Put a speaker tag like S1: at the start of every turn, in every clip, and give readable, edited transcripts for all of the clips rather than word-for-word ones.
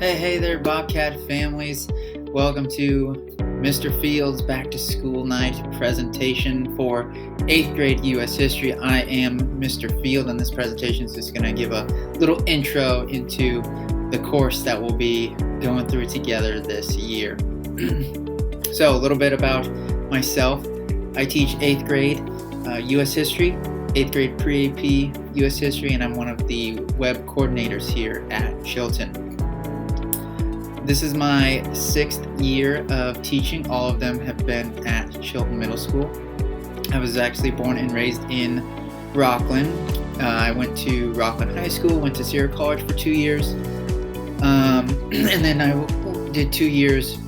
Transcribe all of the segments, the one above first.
S1: Hey there, Bobcat families. Welcome to Mr. Field's Back to School Night presentation for 8th grade U.S. History. I am Mr. Field, and this presentation is just going to give a little intro into the course that we'll be going through together this year. So, a little bit about myself. I teach 8th grade U.S. History, 8th grade pre-AP U.S. History, and I'm one of the web coordinators here at Chilton. This is my 6th year of teaching. All of them have been at Chilton Middle School. I was actually born and raised in Rockland. I went to Rockland High School, went to Sierra College for 2 years, and then I did 2 years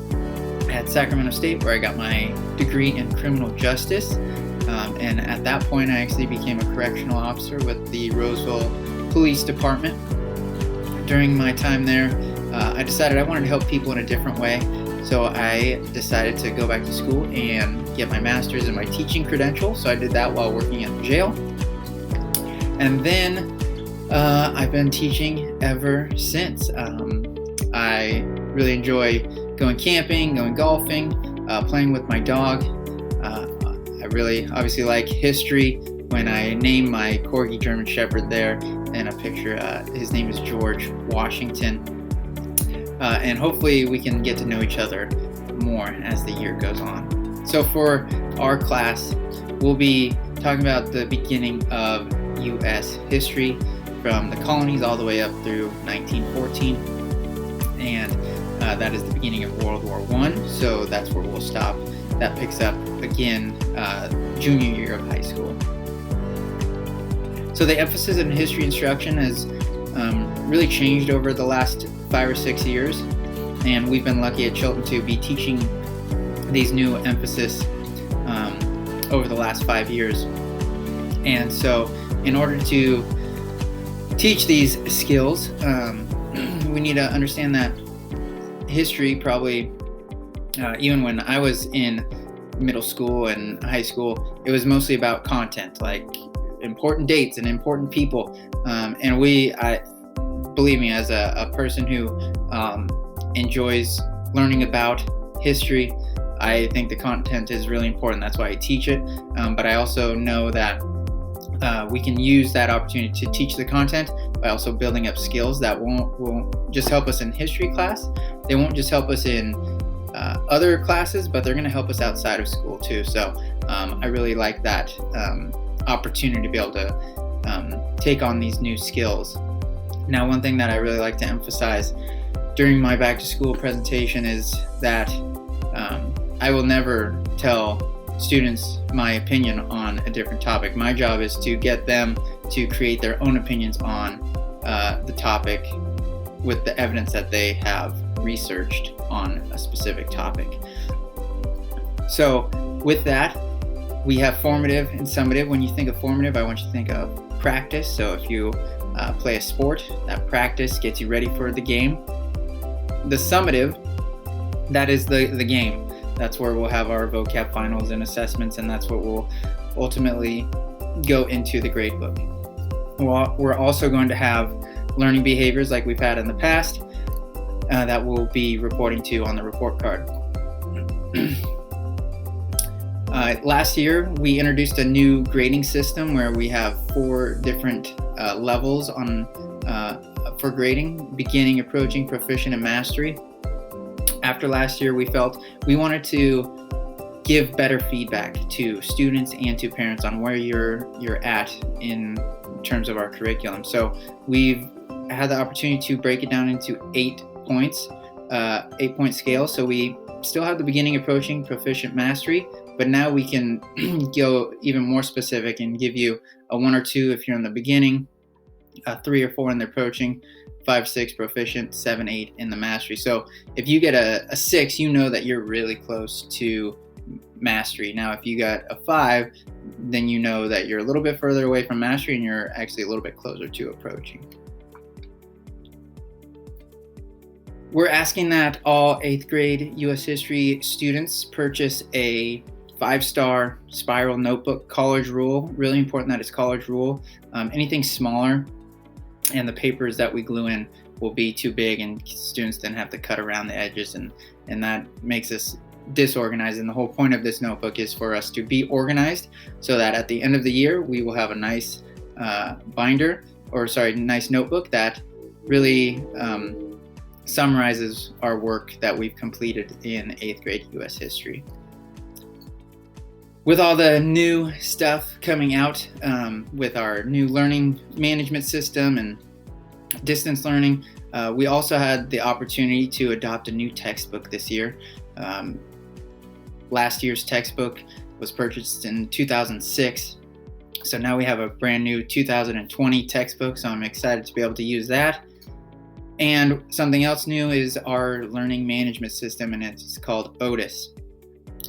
S1: at Sacramento State, where I got my degree in criminal justice. And at that point, I actually became a correctional officer with the Roseville Police Department. During my time there, I decided I wanted to help people in a different way, so I decided to go back to school and get my master's in my teaching credential. So I did that while working at the jail. And then I've been teaching ever since. I really enjoy going camping, going golfing, playing with my dog. I really obviously like history. When I named my Corgi German Shepherd there in a picture, his name is George Washington. And hopefully we can get to know each other more as the year goes on. So for our class, we'll be talking about the beginning of U.S. history from the colonies all the way up through 1914. And that is the beginning of World War I. So that's where we'll stop. That picks up again junior year of high school. So the emphasis in history instruction has really changed over the last 5 or 6 years, and we've been lucky at Chilton to be teaching these new emphasis over the last 5 years. And so in order to teach these skills, we need to understand that history probably, even when I was in middle school and high school, it was mostly about content, like important dates and important people. And believe me, as a person who enjoys learning about history, I think the content is really important. That's why I teach it. But I also know that we can use that opportunity to teach the content by also building up skills that won't just help us in history class. They won't just help us in other classes, but they're going to help us outside of school too. So I really like that opportunity to be able to take on these new skills. Now, one thing that I really like to emphasize during my back to school presentation is that I will never tell students my opinion on a different topic. My job is to get them to create their own opinions on the topic with the evidence that they have researched on a specific topic. So with that, we have formative and summative. When you think of formative, I want you to think of practice. So if you play a sport, that practice gets you ready for the game. The summative, that is the game. That's where we'll have our vocab finals and assessments, and that's what will ultimately go into the grade book. We're also going to have learning behaviors like we've had in the past that we'll be reporting to on the report card. Last year, we introduced a new grading system where we have 4 different levels for grading: beginning, approaching, proficient, and mastery. After last year, we felt we wanted to give better feedback to students and to parents on where you're at in terms of our curriculum. So we've had the opportunity to break it down into 8 points, 8-point scale. So we still have the beginning, approaching, proficient, mastery, but now we can go even more specific and give you a 1 or 2 if you're in the beginning, 3 or 4 in the approaching, 5, 6 proficient, 7, 8 in the mastery. So if you get a 6, you know that you're really close to mastery. Now, if you got a 5, then you know that you're a little bit further away from mastery and you're actually a little bit closer to approaching. We're asking that all 8th grade U.S. history students purchase a 5-star spiral notebook, college rule. Really important that it's college rule. Anything smaller and the papers that we glue in will be too big, and students then have to cut around the edges, and that makes us disorganized. And the whole point of this notebook is for us to be organized so that at the end of the year we will have a nice nice notebook that really summarizes our work that we've completed in 8th grade U.S. history. With all the new stuff coming out with our new learning management system and distance learning, we also had the opportunity to adopt a new textbook this year. Last year's textbook was purchased in 2006, so now we have a brand new 2020 textbook, so I'm excited to be able to use that. And something else new is our learning management system, and it's called Otis.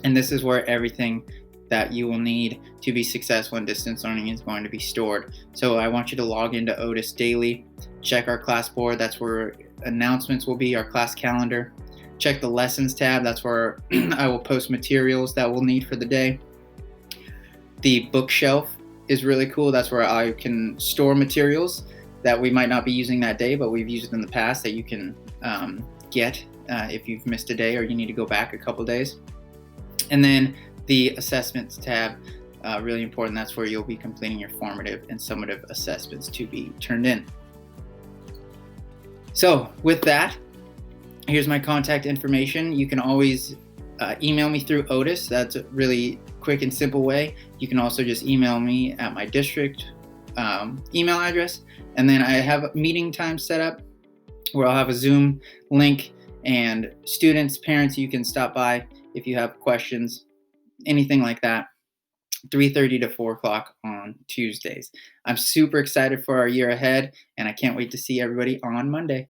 S1: And this is where everything that you will need to be successful in distance learning is going to be stored. So I want you to log into Otis daily, check our class board, that's where announcements will be, our class calendar. Check the lessons tab, that's where I will post materials that we'll need for the day. The bookshelf is really cool, that's where I can store materials that we might not be using that day, but we've used in the past that you can get if you've missed a day or you need to go back a couple days. And then the assessments tab, really important, that's where you'll be completing your formative and summative assessments to be turned in. So with that, here's my contact information. You can always email me through Otis. That's a really quick and simple way. You can also just email me at my district email address. And then I have a meeting time set up where I'll have a Zoom link, and students, parents, you can stop by if you have questions, anything like that, 3:30 to 4 o'clock on Tuesdays. I'm super excited for our year ahead, and I can't wait to see everybody on Monday.